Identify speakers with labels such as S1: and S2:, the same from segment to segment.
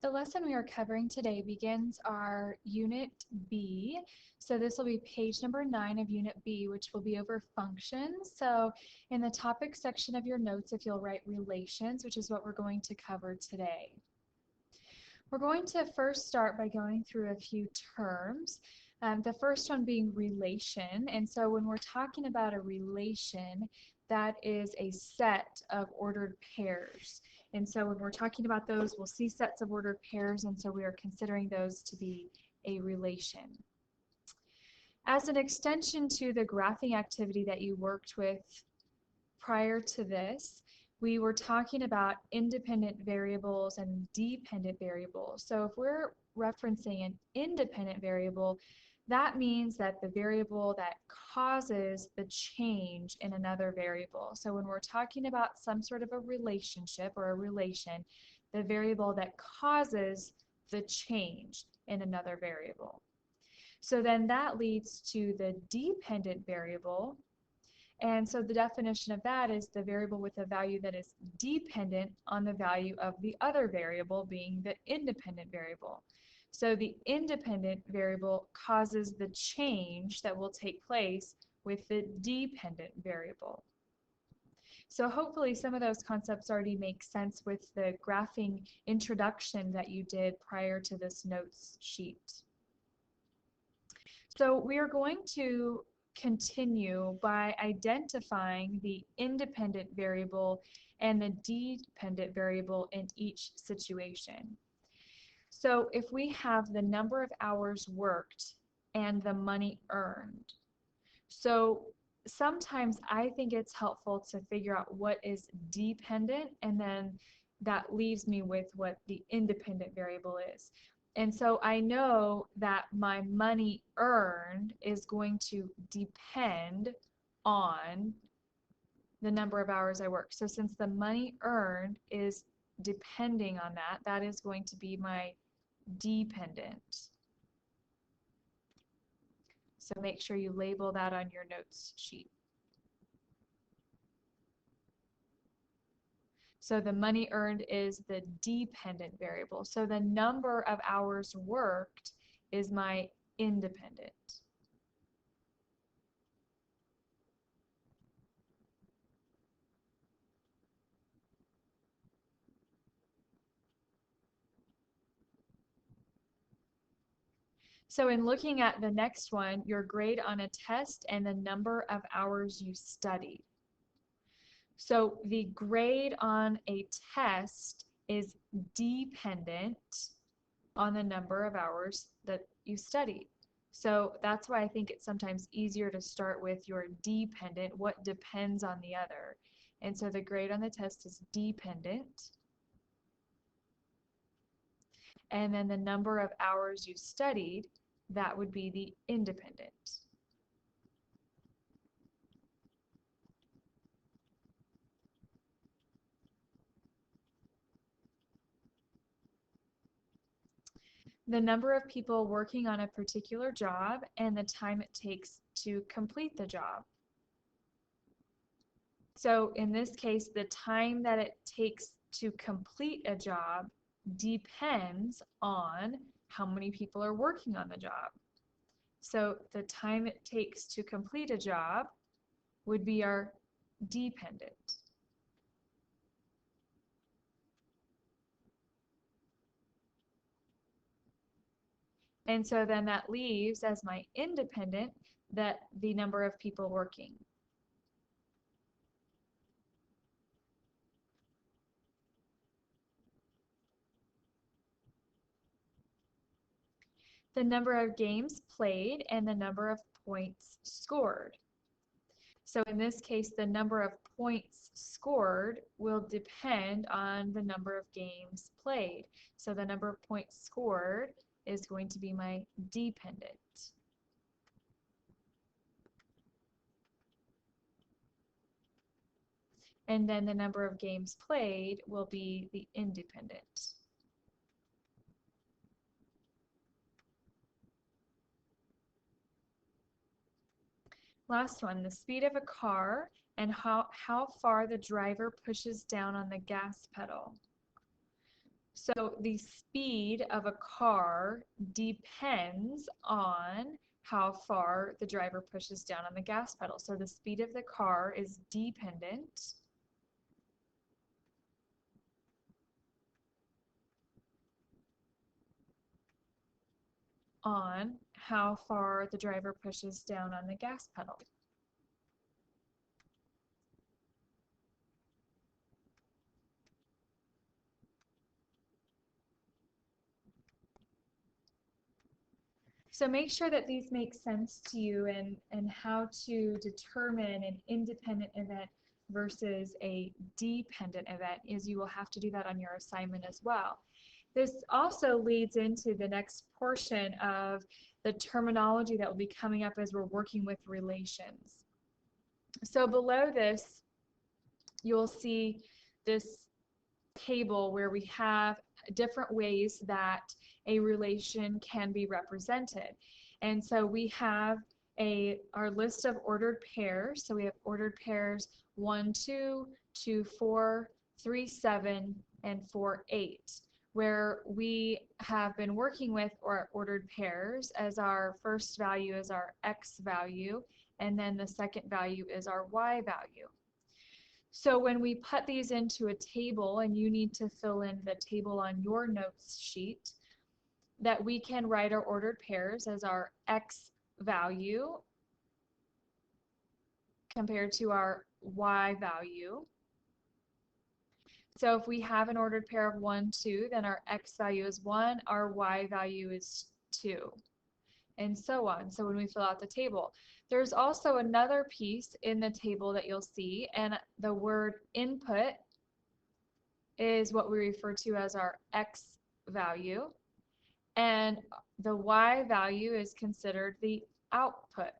S1: The lesson we are covering today begins our Unit B. So this will be page number 9 of Unit B, which will be over functions. So in the topic section of your notes, if you'll write relations, which is what we're going to cover today. We're going to first start by going through a few terms. The first one being relation. And so when we're talking about a relation, that is a set of ordered pairs. And so when we're talking about those, we'll see sets of ordered pairs, and so we are considering those to be a relation. As an extension to the graphing activity that you worked with prior to this, we were talking about independent variables and dependent variables. So if we're referencing an independent variable, that means that the variable that causes the change in another variable. So when we're talking about some sort of a relationship or a relation, the variable that causes the change in another variable. So then that leads to the dependent variable. And so the definition of that is the variable with a value that is dependent on the value of the other variable, being the independent variable. So the independent variable causes the change that will take place with the dependent variable. So hopefully some of those concepts already make sense with the graphing introduction that you did prior to this notes sheet. So we are going to continue by identifying the independent variable and the dependent variable in each situation. So if we have the number of hours worked and the money earned, so sometimes I think it's helpful to figure out what is dependent, and then that leaves me with what the independent variable is. And so I know that my money earned is going to depend on the number of hours I work. So since the money earned is depending on that, that is going to be my dependent. So make sure you label that on your notes sheet. So the money earned is the dependent variable. So the number of hours worked is my independent. So in looking at the next one, your grade on a test and the number of hours you studied. So the grade on a test is dependent on the number of hours that you studied. So that's why I think it's sometimes easier to start with your dependent, what depends on the other. And so the grade on the test is dependent. And then the number of hours you studied, that would be the independent. The number of people working on a particular job and the time it takes to complete the job. So in this case, the time that it takes to complete a job depends on how many people are working on the job. So the time it takes to complete a job would be our dependent. And so then that leaves as my independent that the number of people working. The number of games played and the number of points scored. So in this case, the number of points scored will depend on the number of games played. So the number of points scored is going to be my dependent. And then the number of games played will be the independent. Last one, the speed of a car and how far the driver pushes down on the gas pedal. So the speed of a car depends on how far the driver pushes down on the gas pedal. So the speed of the car is dependent on how far the driver pushes down on the gas pedal. So make sure that these make sense to you and how to determine an independent event versus a dependent event, is you will have to do that on your assignment as well. This also leads into the next portion of the terminology that will be coming up as we're working with relations. So below this, you'll see this table where we have different ways that a relation can be represented. And so we have our list of ordered pairs. So we have ordered pairs 1, 2, 2, 4, 3, 7, and 4, 8, where we have been working with our ordered pairs as our first value is our x value, and then the second value is our y value. So when we put these into a table, and you need to fill in the table on your notes sheet, that we can write our ordered pairs as our x value compared to our y value. So if we have an ordered pair of 1, 2, then our x value is 1, our y value is 2, and so on. So when we fill out the table, there's also another piece in the table that you'll see, and the word input is what we refer to as our x value, and the y value is considered the output.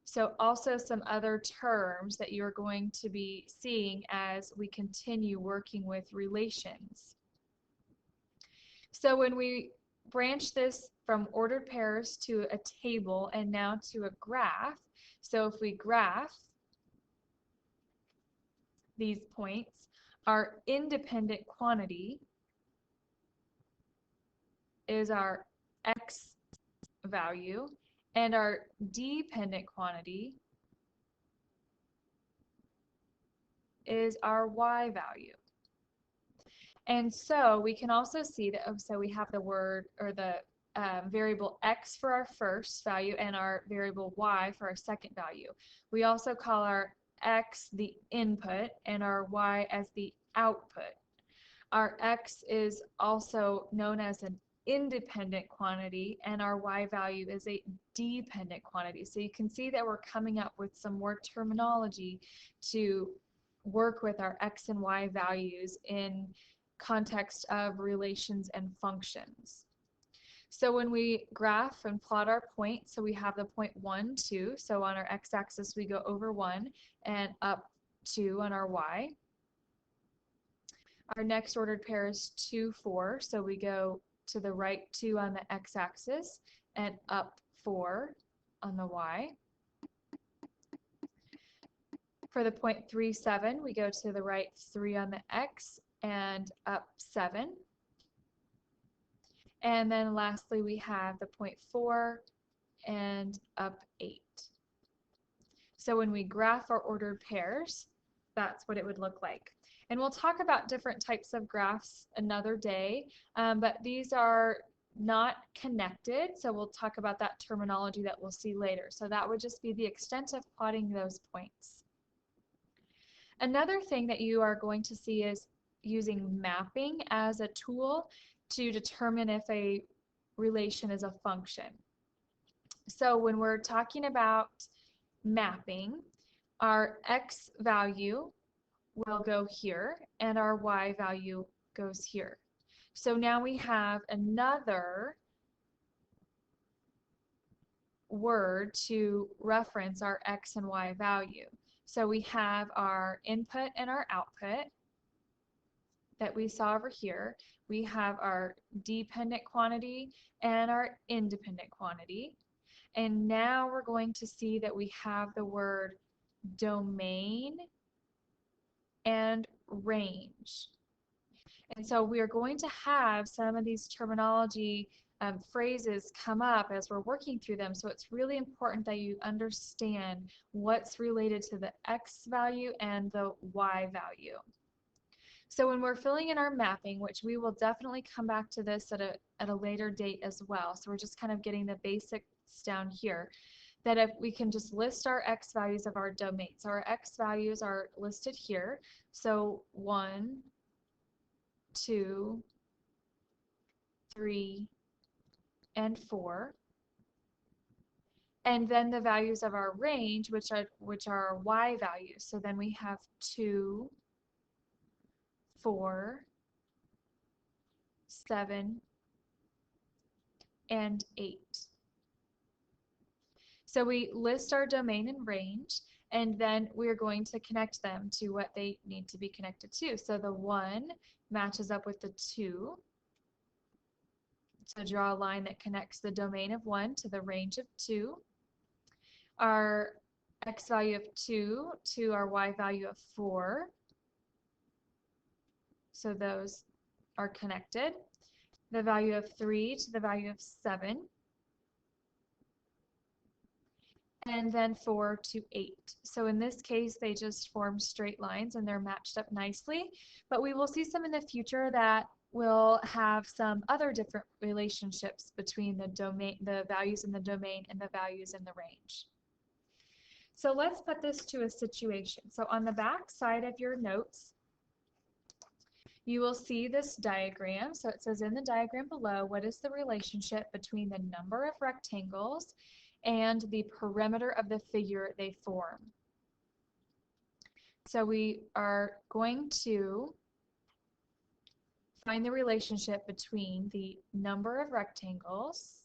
S1: So also some other terms that you're going to be seeing as we continue working with relations. So when we branch this from ordered pairs to a table and now to a graph, so if we graph these points, our independent quantity is our x value, and our dependent quantity is our y value. And so we can also see that, so we have the word, or the variable x for our first value and our variable y for our second value. We also call our x the input and our y as the output. Our x is also known as an independent quantity, and our y value is a dependent quantity. So you can see that we're coming up with some more terminology to work with our x and y values in context of relations and functions. So when we graph and plot our points, so we have the point 1, 2, so on our x-axis we go over 1 and up 2 on our y. Our next ordered pair is 2, 4, so we go to the right 2 on the x-axis and up 4 on the y. For the point 3, 7, we go to the right 3 on the x and up 7. And then lastly, we have the point 4 and up 8. So when we graph our ordered pairs, that's what it would look like. And we'll talk about different types of graphs another day, but these are not connected, so we'll talk about that terminology that we'll see later. So that would just be the extent of plotting those points. Another thing that you are going to see is using mapping as a tool to determine if a relation is a function. So when we're talking about mapping, our x value will go here and our y value goes here. So now we have another word to reference our x and y value. So we have our input and our output that we saw over here. We have our dependent quantity and our independent quantity. And now we're going to see that we have the word domain and range. And so we are going to have some of these terminology phrases come up as we're working through them. So it's really important that you understand what's related to the x value and the y value. So when we're filling in our mapping, which we will definitely come back to this at a later date as well. So we're just kind of getting the basics down here, that if we can just list our x values of our domain. So our x values are listed here. So 1, 2, 3, and 4. And then the values of our range, which are our y values. So then we have 2, 4, 7, and 8. So we list our domain and range, and then we're going to connect them to what they need to be connected to. So the 1 matches up with the 2. So draw a line that connects the domain of 1 to the range of 2. Our x value of 2 to our y value of 4. So those are connected. The value of 3 to the value of 7. And then 4 to 8. So in this case, they just form straight lines and they're matched up nicely. But we will see some in the future that will have some other different relationships between the values in the domain and the values in the range. So let's put this to a situation. So on the back side of your notes, you will see this diagram. So it says in the diagram below, what is the relationship between the number of rectangles and the perimeter of the figure they form? So we are going to find the relationship between the number of rectangles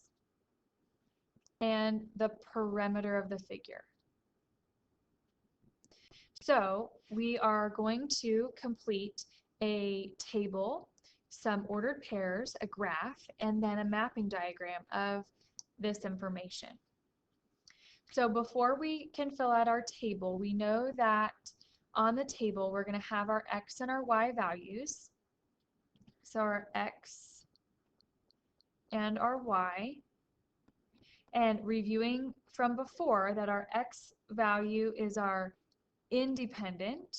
S1: and the perimeter of the figure. So we are going to complete a table, some ordered pairs, a graph, and then a mapping diagram of this information. So before we can fill out our table, we know that on the table we're going to have our x and our y values. So our x and our y. And reviewing from before that our x value is our independent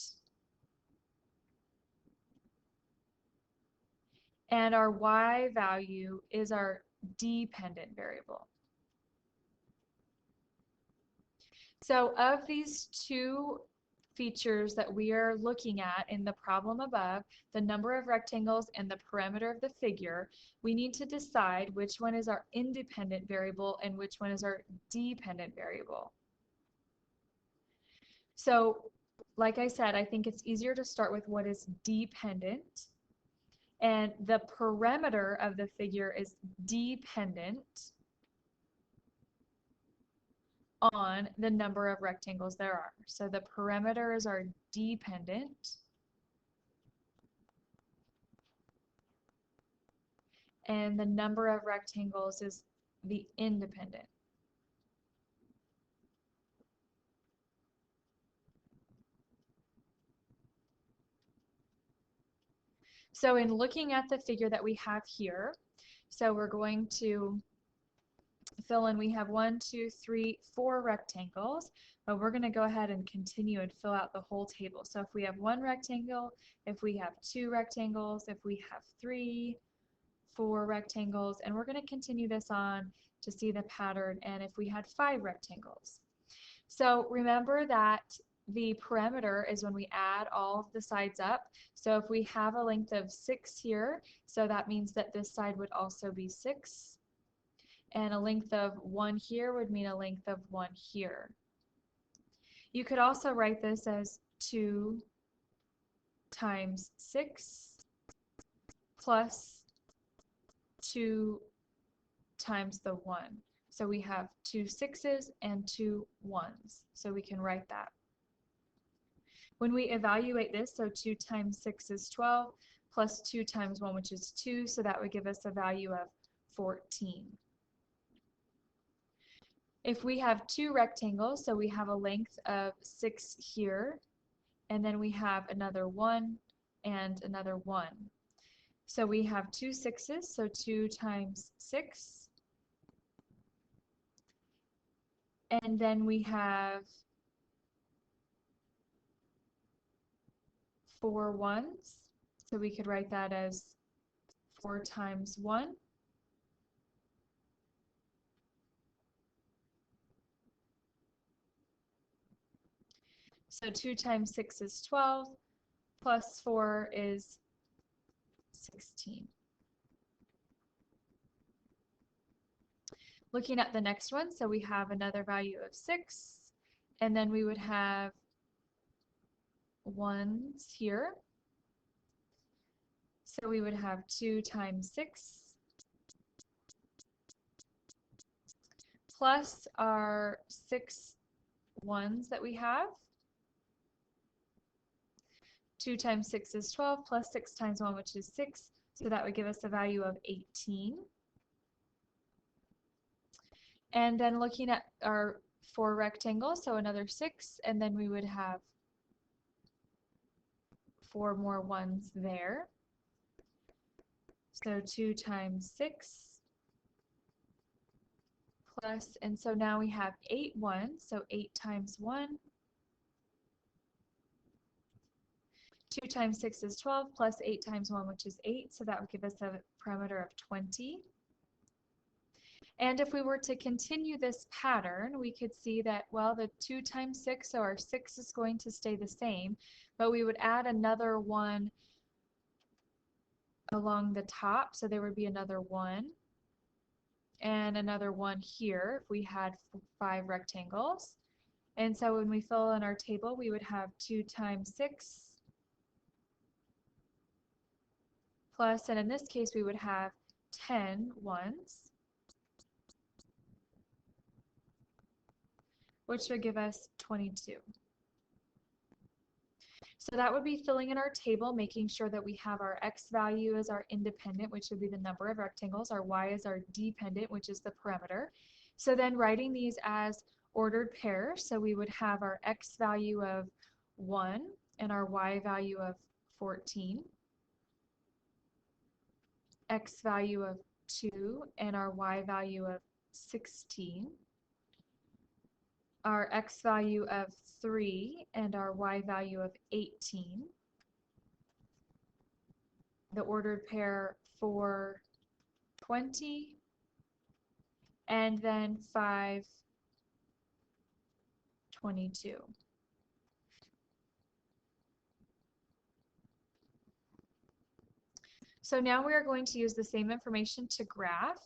S1: and our y value is our dependent variable. So of these two features that we are looking at in the problem above, the number of rectangles and the perimeter of the figure, we need to decide which one is our independent variable and which one is our dependent variable. So like I said, I think it's easier to start with what is dependent. And the perimeter of the figure is dependent on the number of rectangles there are. So the perimeters are dependent and the number of rectangles is the independent. So in looking at the figure that we have here, so we're going to fill in, we have 1, 2, 3, 4 rectangles, but we're going to go ahead and continue and fill out the whole table. So if we have 1 rectangle, if we have 2 rectangles, if we have 3, 4 rectangles, and we're going to continue this on to see the pattern, and if we had 5 rectangles. So remember that the perimeter is when we add all of the sides up. So if we have a length of 6 here, so that means that this side would also be 6. And a length of 1 here would mean a length of 1 here. You could also write this as 2 times 6 plus 2 times the 1. So we have 2 6s and 2 1s. So we can write that. When we evaluate this, so 2 times 6 is 12, plus 2 times 1, which is 2, so that would give us a value of 14. If we have 2 rectangles, so we have a length of 6 here, and then we have another 1 and another 1. So we have two sixes, so 2 times 6. And then we have 4 ones. So we could write that as 4 times 1. So 2 times 6 is 12, plus 4 is 16. Looking at the next one, so we have another value of 6, and then we would have ones here. So we would have 2 times 6 plus our 6 ones that we have. 2 times 6 is 12 plus 6 times 1, which is 6. So that would give us a value of 18. And then looking at our 4 rectangles, so another 6, and then we would have 4 more ones there. So 2 times 6 plus, and so now we have 8 ones, so 8 times 1. 2 times 6 is 12 plus 8 times 1, which is 8, so that would give us a parameter of 20. And if we were to continue this pattern, we could see that, well, the 2 times 6, so our 6 is going to stay the same, but we would add another 1 along the top, so there would be another 1 and another 1 here if we had 5 rectangles. And so when we fill in our table, we would have 2 times 6 plus, and in this case we would have 10 ones, which would give us 22. So that would be filling in our table, making sure that we have our x value as our independent, which would be the number of rectangles, our y is our dependent, which is the perimeter. So then writing these as ordered pairs, so we would have our x value of 1 and our y value of 14, x value of 2 and our y value of 16, our x value of 3 and our y value of 18, the ordered pair for 20, and then 5, 22. So now we are going to use the same information to graph.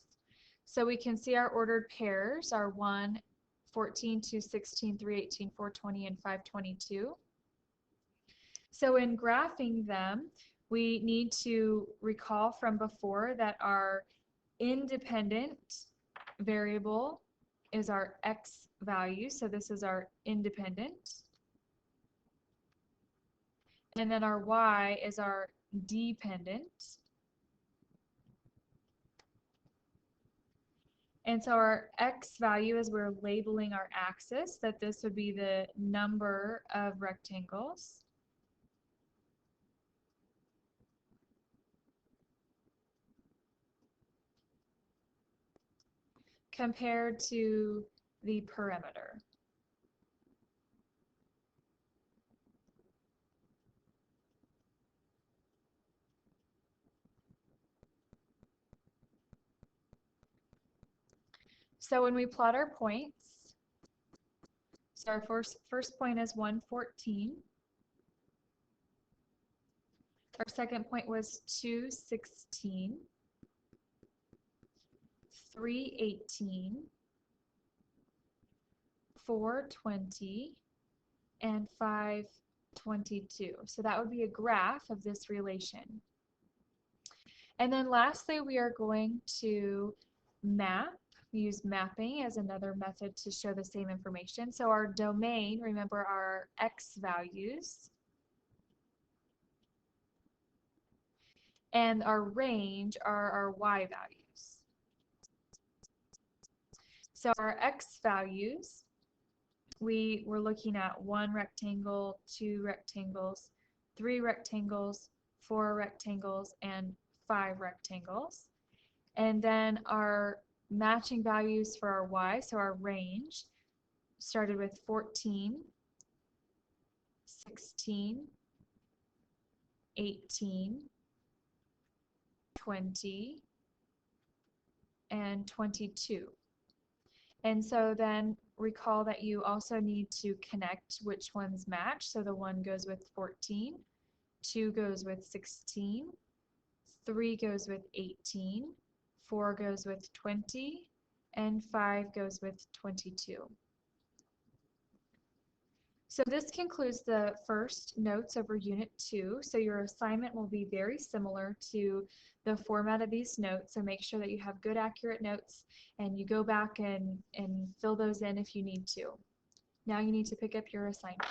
S1: So we can see our ordered pairs are 1, 14, 2, 16, 3, 18, 4, 20, and 5, 22. So in graphing them, we need to recall from before that our independent variable is our x value. So this is our independent. And then our y is our dependent. And so our x value, as we're labeling our axis, that this would be the number of rectangles. Compared to the perimeter. So when we plot our points, so our first point is 114. Our second point was 216, 318, 420, and 522. So that would be a graph of this relation. And then lastly, we are going to map. We use mapping as another method to show the same information. So our domain, remember, our x values. And our range are our y values. So our x values, we were looking at 1 rectangle, 2 rectangles, 3 rectangles, 4 rectangles, and 5 rectangles. And then our matching values for our y, so our range, started with 14, 16, 18, 20, and 22. And so then recall that you also need to connect which ones match. So the 1 goes with 14, 2 goes with 16, 3 goes with 18, 4 goes with 20, and 5 goes with 22. So this concludes the first notes over Unit 2. So your assignment will be very similar to the format of these notes. So make sure that you have good, accurate notes and you go back and fill those in if you need to. Now you need to pick up your assignment.